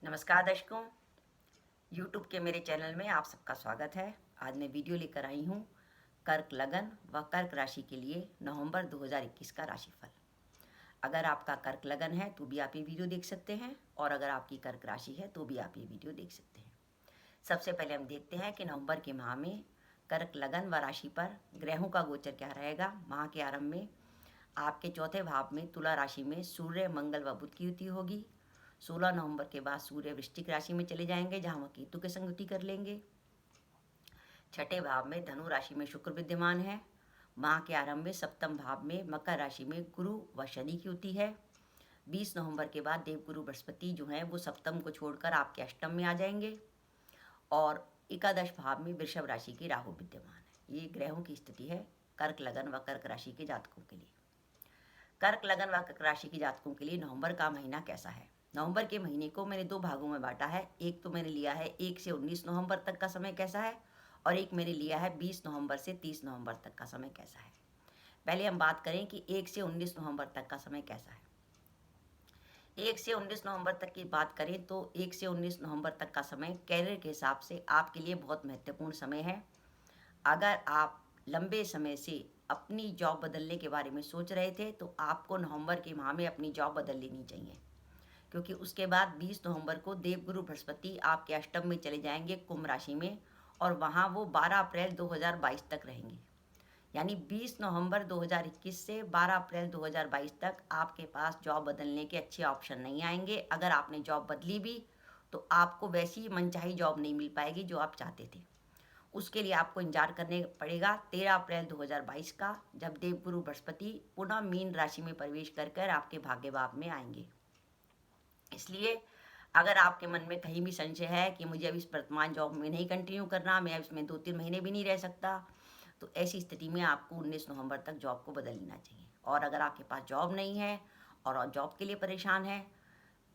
नमस्कार दर्शकों, YouTube के मेरे चैनल में आप सबका स्वागत है। आज मैं वीडियो लेकर आई हूँ कर्क लगन व कर्क राशि के लिए नवंबर 2021 का राशिफल। अगर आपका कर्क लगन है तो भी आप ये वीडियो देख सकते हैं और अगर आपकी कर्क राशि है तो भी आप ये वीडियो देख सकते हैं। सबसे पहले हम देखते हैं कि नवंबर के माह में कर्क लगन व राशि पर ग्रहों का गोचर क्या रहेगा। माह के आरंभ में आपके चौथे भाव में तुला राशि में सूर्य, मंगल व बुध की युति होगी। 16 नवंबर के बाद सूर्य वृश्चिक राशि में चले जाएंगे जहां वह केतु के संग युति कर लेंगे। छठे भाव में धनु राशि में शुक्र विद्यमान है। माह के आरंभ में सप्तम भाव में मकर राशि में गुरु व शनि की युति है। 20 नवंबर के बाद देवगुरु बृहस्पति जो है वो सप्तम को छोड़कर आपके अष्टम में आ जाएंगे और एकादश भाव में वृषभ राशि की राहु विद्यमान है। ये ग्रहों की स्थिति है कर्क लगन व कर्क राशि के जातकों के लिए। कर्क लगन व कर्क राशि के जातकों के लिए नवंबर का महीना कैसा है। नवंबर के महीने को मैंने दो भागों में बांटा है। एक तो मैंने लिया है 1 से 19 नवंबर तक का समय कैसा है और एक मैंने लिया है 20 नवंबर से 30 नवंबर तक का समय कैसा है। पहले हम बात करें कि 1 से 19 नवंबर तक का समय कैसा है। 1 से 19 नवंबर तक की बात करें तो 1 से 19 नवंबर तक का समय कैरियर के हिसाब से आपके लिए बहुत महत्वपूर्ण समय है। अगर आप लंबे समय से अपनी जॉब बदलने के बारे में सोच रहे थे तो आपको नवंबर के माह में अपनी जॉब बदल लेनी चाहिए, क्योंकि उसके बाद 20 नवंबर को देवगुरु बृहस्पति आपके अष्टम में चले जाएंगे कुंभ राशि में और वहाँ वो 12 अप्रैल 2022 तक रहेंगे। यानी 20 नवंबर 2021 से 12 अप्रैल 2022 तक आपके पास जॉब बदलने के अच्छे ऑप्शन नहीं आएंगे। अगर आपने जॉब बदली भी तो आपको वैसी मनचाही जॉब नहीं मिल पाएगी जो आप चाहते थे। उसके लिए आपको इंतजार करने पड़ेगा 13 अप्रैल 2022 का, जब देवगुरु बृहस्पति पुनः मीन राशि में प्रवेश कर आपके भाग्य भाव में आएंगे। इसलिए अगर आपके मन में कहीं भी संशय है कि मुझे अब इस वर्तमान जॉब में नहीं कंटिन्यू करना, मैं इसमें 2-3 महीने भी नहीं रह सकता, तो ऐसी स्थिति में आपको 19 नवंबर तक जॉब को बदल लेना चाहिए। और अगर आपके पास जॉब नहीं है और जॉब के लिए परेशान है,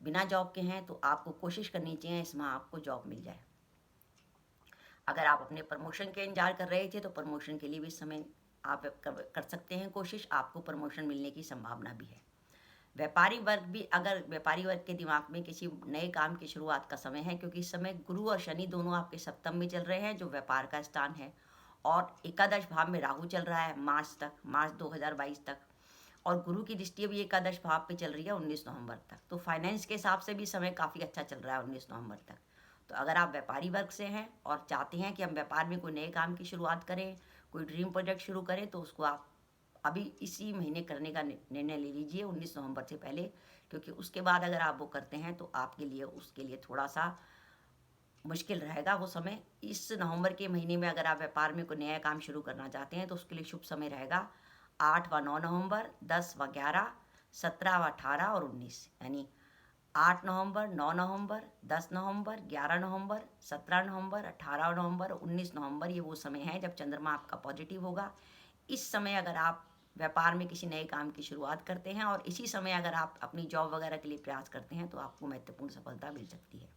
बिना जॉब के हैं, तो आपको कोशिश करनी चाहिए इस माह आपको जॉब मिल जाए। अगर आप अपने प्रमोशन के इंतजार कर रहे थे तो प्रमोशन के लिए भी इस समय आप कर सकते हैं कोशिश, आपको प्रमोशन मिलने की संभावना भी है। व्यापारी वर्ग भी, अगर व्यापारी वर्ग के दिमाग में किसी नए काम की शुरुआत का समय है, क्योंकि इस समय गुरु और शनि दोनों आपके सप्तम में चल रहे हैं जो व्यापार का स्थान है, और एकादश भाव में राहु चल रहा है मार्च 2022 तक, और गुरु की दृष्टि भी एकादश भाव पे चल रही है 19 नवंबर तक। तो फाइनेंस के हिसाब से भी समय काफ़ी अच्छा चल रहा है 19 नवंबर तक। तो अगर आप व्यापारी वर्ग से हैं और चाहते हैं कि हम व्यापार में कोई नए काम की शुरुआत करें, कोई ड्रीम प्रोजेक्ट शुरू करें, तो उसको आप अभी इसी महीने करने का निर्णय ले लीजिए 19 नवंबर से पहले, क्योंकि उसके बाद अगर आप वो करते हैं तो आपके लिए उसके लिए थोड़ा सा मुश्किल रहेगा वो समय। इस नवंबर के महीने में अगर आप व्यापार में कोई नया काम शुरू करना चाहते हैं तो उसके लिए शुभ समय रहेगा 8 व 9 नवंबर, 10 व 11, 17 व 18 और 19। यानी 8 नवंबर, 9 नवंबर, 10 नवंबर, 11 नवंबर, 17 नवंबर, 18 नवंबर, 19 नवंबर, ये वो समय है जब चंद्रमा आपका पॉजिटिव होगा। इस समय अगर आप व्यापार में किसी नए काम की शुरुआत करते हैं और इसी समय अगर आप अपनी जॉब वगैरह के लिए प्रयास करते हैं तो आपको महत्वपूर्ण सफलता मिल सकती है।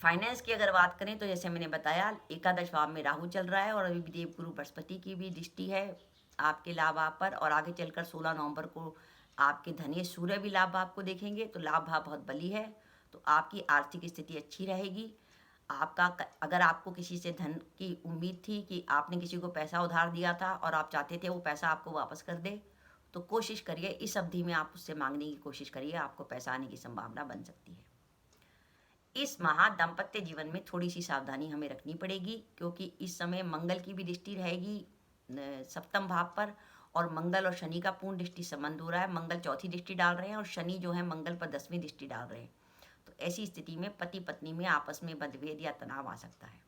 फाइनेंस की अगर बात करें तो जैसे मैंने बताया एकादश भाव में राहु चल रहा है और अभी देवगुरु बृहस्पति की भी दृष्टि है आपके लाभ भाव पर, और आगे चलकर 16 नवंबर को आपके धनीय सूर्य भी लाभ भाव को देखेंगे, तो लाभ भाव बहुत बली है। तो आपकी आर्थिक स्थिति अच्छी रहेगी। आपका अगर आपको किसी से धन की उम्मीद थी कि आपने किसी को पैसा उधार दिया था और आप चाहते थे वो पैसा आपको वापस कर दे, तो कोशिश करिए इस अवधि में आप उससे मांगने की कोशिश करिए, आपको पैसा आने की संभावना बन सकती है। इस माह दाम्पत्य जीवन में थोड़ी सी सावधानी हमें रखनी पड़ेगी, क्योंकि इस समय मंगल की भी दृष्टि रहेगी सप्तम भाव पर, और मंगल और शनि का पूर्ण दृष्टि संबंध हो रहा है। मंगल चौथी दृष्टि डाल रहे हैं और शनि जो है मंगल पर 10वीं दृष्टि डाल रहे हैं। तो ऐसी स्थिति में पति पत्नी में आपस में मतभेद या तनाव आ सकता है।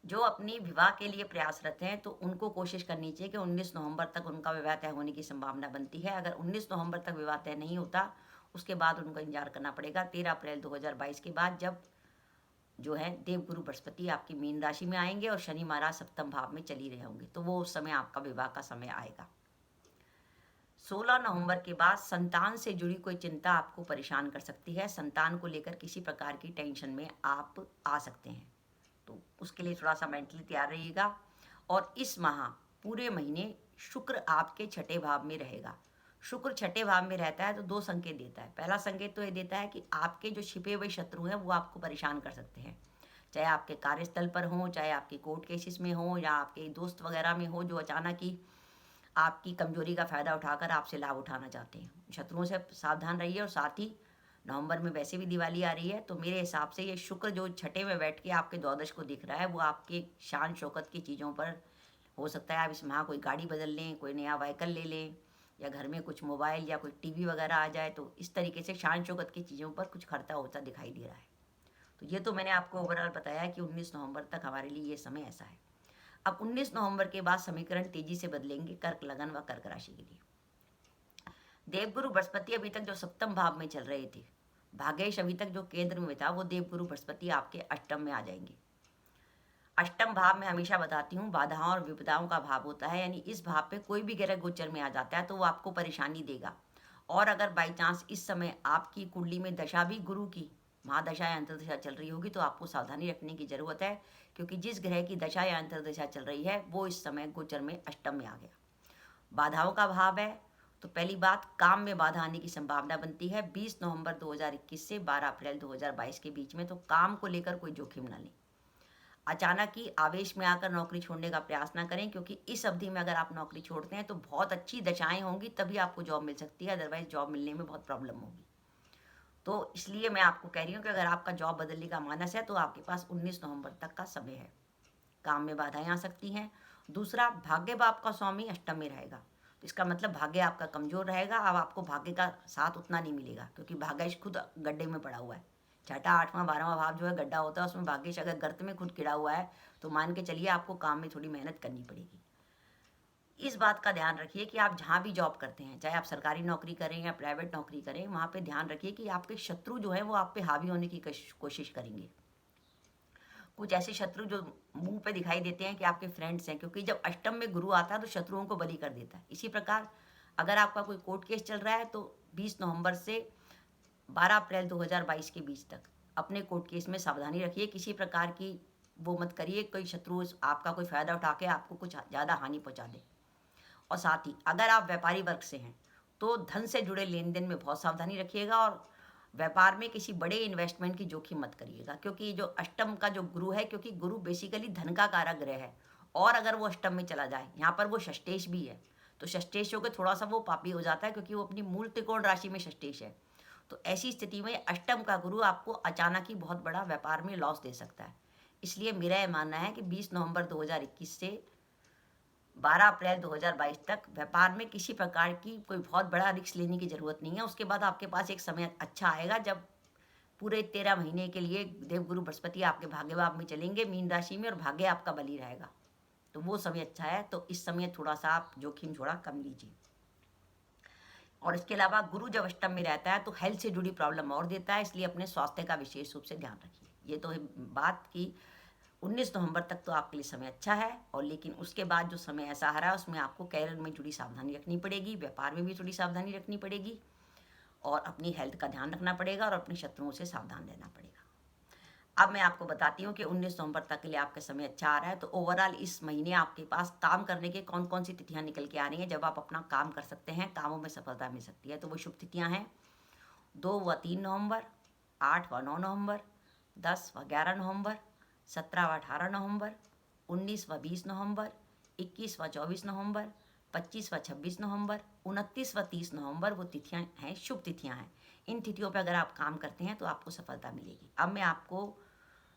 जो अपनी विवाह के लिए प्रयासरत हैं तो उनको कोशिश करनी चाहिए कि 19 नवंबर तक उनका विवाह तय होने की संभावना बनती है। अगर 19 नवंबर तक विवाह तय नहीं होता उसके बाद उनको इंतजार करना पड़ेगा 13 अप्रैल 2022 के बाद, जब जो है देवगुरु बृहस्पति आपकी मीन राशि में आएंगे और शनि महाराज सप्तम भाव में चली रहे होंगे, तो वो उस समय आपका विवाह का समय आएगा। 16 नवंबर के बाद संतान से जुड़ी कोई चिंता आपको परेशान कर सकती है। संतान को लेकर किसी प्रकार की टेंशन में आप आ सकते हैं, तो उसके लिए थोड़ा सा मेंटली तैयार रहिएगा। और इस माह पूरे महीने शुक्र आपके छठे भाव में रहेगा, शुक्र छठे भाव में रहता है तो दो संकेत देता है। पहला संकेत तो ये देता है कि आपके जो छिपे हुए शत्रु हैं वो आपको परेशान कर सकते हैं, चाहे आपके कार्यस्थल पर हों, चाहे आपके कोर्ट केसेस में हों, या आपके दोस्त वगैरह में हो जो अचानक ही आपकी कमजोरी का फ़ायदा उठाकर आपसे लाभ उठाना चाहते हैं। शत्रुओं से सावधान रहिए। और साथ ही नवंबर में वैसे भी दिवाली आ रही है, तो मेरे हिसाब से ये शुक्र जो छठे में बैठ के आपके द्वादश को दिख रहा है वो आपके शान शौकत की चीज़ों पर हो सकता है। आप इस माह कोई गाड़ी बदल लें, कोई नया व्हीकल ले लें, या घर में कुछ मोबाइल या कोई टीवी वगैरह आ जाए, तो इस तरीके से शान शौकत की चीज़ों पर कुछ खर्चा होता दिखाई दे रहा है। तो ये तो मैंने आपको ओवरऑल बताया कि 19 नवंबर तक हमारे लिए ये समय ऐसा है। अब 19 नवंबर के बाद समीकरण तेजी से बदलेंगे कर्क लगन व कर्क राशि के लिए। देवगुरु बृहस्पति अभी तक जो सप्तम भाव में चल रहे थे, भाग्येश अभी तक जो केंद्र में था, वो देवगुरु बृहस्पति आपके अष्टम में आ जाएंगे। अष्टम भाव में हमेशा बताती हूँ बाधाओं और विपदाओं का भाव होता है, यानी इस भाव पे कोई भी ग्रह गोचर में आ जाता है तो वो आपको परेशानी देगा। और अगर बाई चांस इस समय आपकी कुंडली में दशा भी गुरु की महादशा या अंतर्दशा चल रही होगी तो आपको सावधानी रखने की जरूरत है, क्योंकि जिस ग्रह की दशा या अंतर्दशा चल रही है वो इस समय गोचर में अष्टम में आ गया। बाधाओं का भाव है, तो पहली बात, काम में बाधा आने की संभावना बनती है 20 नवंबर 2021 से 12 अप्रैल 2022 के बीच में। तो काम को लेकर कोई जोखिम ना लें। अचानक ही आवेश में आकर नौकरी छोड़ने का प्रयास ना करें, क्योंकि इस अवधि में अगर आप नौकरी छोड़ते हैं तो बहुत अच्छी दशाएं होंगी, तभी आपको जॉब मिल सकती है, अदरवाइज जॉब मिलने में बहुत प्रॉब्लम होगी। तो इसलिए मैं आपको कह रही हूँ कि अगर आपका जॉब बदलने का मानस है तो आपके पास 19 नवंबर तक का समय है। काम में बाधाएं आ सकती हैं। दूसरा, भाग्य भाव का स्वामी अष्टम में रहेगा, तो इसका मतलब भाग्य आपका कमजोर रहेगा। अब आपको भाग्य का साथ उतना नहीं मिलेगा, क्योंकि भाग्य खुद गड्ढे में पड़ा हुआ है। छठा, आठवां, 12वां भाव जो है गड्ढा होता है, उसमें भाग्येश अगर गर्त में खुद किड़ा हुआ है तो मान के चलिए आपको काम में थोड़ी मेहनत करनी पड़ेगी। इस बात का ध्यान रखिए कि आप जहाँ भी जॉब करते हैं, चाहे आप सरकारी नौकरी करें या प्राइवेट नौकरी करें, वहाँ पे ध्यान रखिए कि आपके शत्रु जो है वो आप पे हावी होने की कोशिश करेंगे। कुछ ऐसे शत्रु जो मुंह पे दिखाई देते हैं कि आपके फ्रेंड्स हैं, क्योंकि जब अष्टम में गुरु आता है तो शत्रुओं को बलि कर देता है। इसी प्रकार अगर आपका कोई कोर्ट केस चल रहा है तो 20 नवंबर से 12 अप्रैल 2022 के बीच तक अपने कोर्ट केस में सावधानी रखिए। किसी प्रकार की वो मत करिए कोई शत्रु आपका कोई फ़ायदा उठा के आपको कुछ ज़्यादा हानि पहुँचा दे। और साथ ही अगर आप व्यापारी वर्ग से हैं तो धन से जुड़े लेन देन में बहुत सावधानी रखिएगा, और व्यापार में किसी बड़े इन्वेस्टमेंट की जोखिम मत करिएगा, क्योंकि जो अष्टम का जो गुरु है, क्योंकि गुरु बेसिकली धन का कारक ग्रह है, और अगर वो अष्टम में चला जाए, यहाँ पर वो षष्टेश भी है, तो षष्टेश होकर थोड़ा सा वो पापी हो जाता है, क्योंकि वो अपनी मूल त्रिकोण राशि में षष्टेश है। तो ऐसी स्थिति में अष्टम का गुरु आपको अचानक ही बहुत बड़ा व्यापार में लॉस दे सकता है। इसलिए मेरा यह मानना है कि 20 नवंबर 2021 से 12 अप्रैल 2022 तक व्यापार में किसी प्रकार की कोई बहुत बड़ा रिस्क लेने की ज़रूरत नहीं है। उसके बाद आपके पास एक समय अच्छा आएगा जब पूरे 13 महीने के लिए देवगुरु बृहस्पति आपके भाग्य भाव में चलेंगे, मीन राशि में, और भाग्य आपका बली रहेगा। तो वो समय अच्छा है। तो इस समय थोड़ा सा आप जोखिम थोड़ा कम लीजिए। और इसके अलावा गुरु जब अष्टम में रहता है तो हेल्थ से जुड़ी प्रॉब्लम और देता है, इसलिए अपने स्वास्थ्य का विशेष रूप से ध्यान रखिए। ये तो है बात की 19 नवंबर तक तो आपके लिए समय अच्छा है, और लेकिन उसके बाद जो समय ऐसा आ रहा है उसमें आपको कैरियर में जुड़ी सावधानी रखनी पड़ेगी, व्यापार में भी थोड़ी सावधानी रखनी पड़ेगी, और अपनी हेल्थ का ध्यान रखना पड़ेगा, और अपने शत्रुओं से सावधान रहना पड़ेगा। अब मैं आपको बताती हूँ कि 19 नवंबर तक के लिए आपका समय अच्छा आ रहा है। तो ओवरऑल इस महीने आपके पास काम करने के कौन कौन सी तिथियाँ निकल के आ रही हैं जब आप अपना काम कर सकते हैं, कामों में सफलता मिल सकती है। तो वो शुभ तिथियाँ हैं 2 व 3 नवंबर, 8 व 9 नवंबर, 10 व 11 नवंबर, 17 व 18 नवंबर, 19 व 20 नवंबर, 21 व 24 नवंबर, 25 व 26 नवंबर, 29 व 30 नवंबर। वो तिथियां हैं, शुभ तिथियां हैं। इन तिथियों पर अगर आप काम करते हैं तो आपको सफलता मिलेगी। अब मैं आपको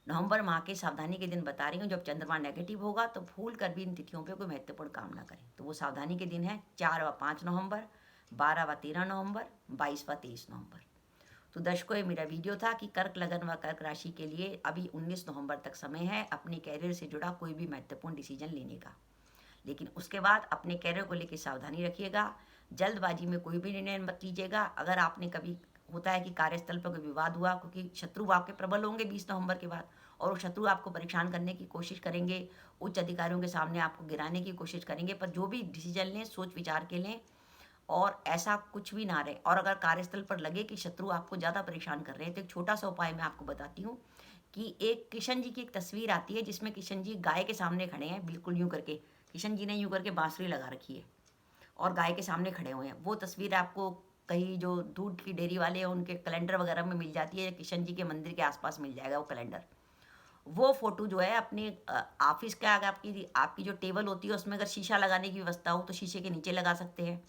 नवंबर माह के सावधानी के दिन बता रही हूँ। जब चंद्रमा नेगेटिव होगा तो भूल कर भी इन तिथियों पे कोई महत्वपूर्ण काम ना करें। तो वो सावधानी के दिन है 4 व 5 नवंबर, 12 व 13 नवंबर, 22 व 23 नवंबर। तो दर्शकों, ये मेरा वीडियो था कि कर्क लगन व कर्क राशि के लिए अभी 19 नवंबर तक समय है अपने कैरियर से जुड़ा कोई भी महत्वपूर्ण डिसीजन लेने का। लेकिन उसके बाद अपने कैरियर को लेकर सावधानी रखिएगा। जल्दबाजी में कोई भी निर्णय मत लीजिएगा। अगर आपने कभी होता है कि कार्यस्थल पर कोई विवाद हुआ, क्योंकि शत्रु आपके प्रबल होंगे 20 नवंबर के बाद, और वो शत्रु आपको परेशान करने की कोशिश करेंगे, उच्च अधिकारियों के सामने आपको गिराने की कोशिश करेंगे। पर जो भी डिसीजन लें सोच विचार के लें, और ऐसा कुछ भी ना रहे। और अगर कार्यस्थल पर लगे कि शत्रु आपको ज़्यादा परेशान कर रहे हैं तो एक छोटा सा उपाय मैं आपको बताती हूँ कि एक किशन जी की एक तस्वीर आती है जिसमें किशन जी गाय के सामने खड़े हैं, बिल्कुल यूँ करके। किशन जी ने यूँ करके बांसुरी लगा रखी है, और गाय के सामने खड़े हुए हैं। वो तस्वीर आपको कहीं जो दूध की डेयरी वाले हैं उनके कैलेंडर वगैरह में मिल जाती है, किशन जी के मंदिर के आसपास मिल जाएगा वो कैलेंडर। वो फ़ोटो जो है अपने ऑफिस का, अगर आपकी आपकी जो टेबल होती है उसमें अगर शीशा लगाने की व्यवस्था हो तो शीशे के नीचे लगा सकते हैं,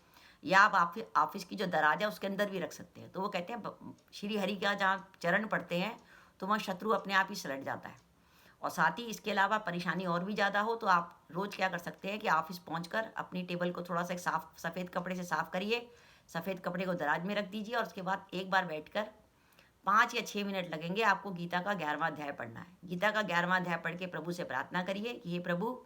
या आप ऑफिस की जो दराज है उसके अंदर भी रख सकते हैं। तो वो कहते हैं श्री हरि का जहाँ चरण पड़ते हैं तो वहाँ शत्रु अपने आप ही सलट जाता है। और साथ ही इसके अलावा परेशानी और भी ज़्यादा हो तो आप रोज़ क्या कर सकते हैं कि ऑफिस पहुंचकर अपनी टेबल को थोड़ा सा साफ सफ़ेद कपड़े से साफ़ करिए, सफ़ेद कपड़े को दराज में रख दीजिए, और उसके बाद एक बार बैठकर 5 या 6 मिनट लगेंगे, आपको गीता का 11वां अध्याय पढ़ना है। गीता का 11वां अध्याय पढ़ के प्रभु से प्रार्थना करिए कि हे प्रभु,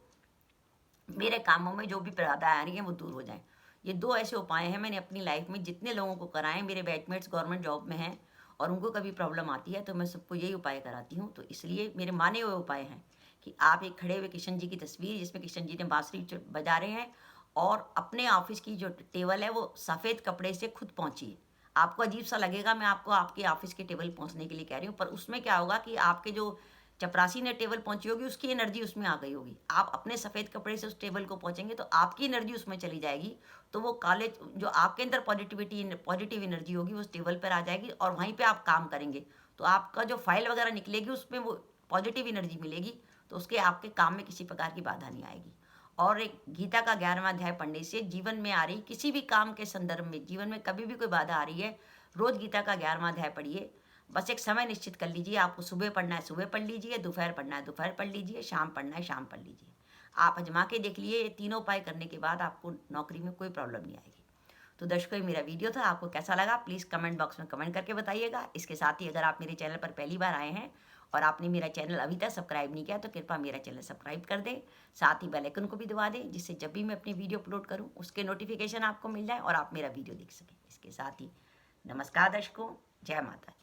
मेरे कामों में जो भी बाधा आ रही है वो दूर हो जाए। ये 2 ऐसे उपाय हैं, मैंने अपनी लाइफ में जितने लोगों को कराए, मेरे बैचमेट्स गवर्नमेंट जॉब में हैं और उनको कभी प्रॉब्लम आती है तो मैं सबको यही उपाय कराती हूँ। तो इसलिए मेरे माने हुए उपाय हैं कि आप एक खड़े हुए किशन जी की तस्वीर जिसमें किशन जी ने बांसुरी बजा रहे हैं, और अपने ऑफिस की जो टेबल है वो सफ़ेद कपड़े से खुद पहुँचिए। आपको अजीब सा लगेगा, मैं आपको आपके ऑफिस के टेबल पहुँचने के लिए कह रही हूँ, पर उसमें क्या होगा कि आपके जो चपरासी ने टेबल पहुंची होगी उसकी एनर्जी उसमें आ गई होगी। आप अपने सफ़ेद कपड़े से उस टेबल को पहुंचेंगे तो आपकी एनर्जी उसमें चली जाएगी। तो वो काले जो आपके अंदर पॉजिटिव एनर्जी होगी वो उस टेबल पर आ जाएगी और वहीं पे आप काम करेंगे। तो आपका जो फाइल वगैरह निकलेगी उसमें वो पॉजिटिव एनर्जी मिलेगी, तो उसके आपके काम में किसी प्रकार की बाधा नहीं आएगी। और एक गीता का 11वां अध्याय पढ़ने से जीवन में आ रही किसी भी काम के संदर्भ में, जीवन में कभी भी कोई बाधा आ रही है, रोज़ गीता का 11वां अध्याय पढ़िए। बस एक समय निश्चित कर लीजिए, आपको सुबह पढ़ना है सुबह पढ़ लीजिए, दोपहर पढ़ना है दोपहर पढ़ लीजिए, शाम पढ़ना है शाम पढ़ लीजिए। आप आजमा के देख लिए, ये तीनों उपाय करने के बाद आपको नौकरी में कोई प्रॉब्लम नहीं आएगी। तो दर्शकों, ये मेरा वीडियो था, आपको कैसा लगा प्लीज़ कमेंट बॉक्स में कमेंट करके बताइएगा। इसके साथ ही अगर आप मेरे चैनल पर पहली बार आए हैं और आपने मेरा चैनल अभी तक सब्सक्राइब नहीं किया तो कृपया मेरा चैनल सब्सक्राइब कर दें, साथ ही बेल आइकन को भी दबा दें, जिससे जब भी मैं अपनी वीडियो अपलोड करूँ उसके नोटिफिकेशन आपको मिल जाए और आप मेरा वीडियो देख सकें। इसके साथ ही नमस्कार दर्शकों, जय माता दी।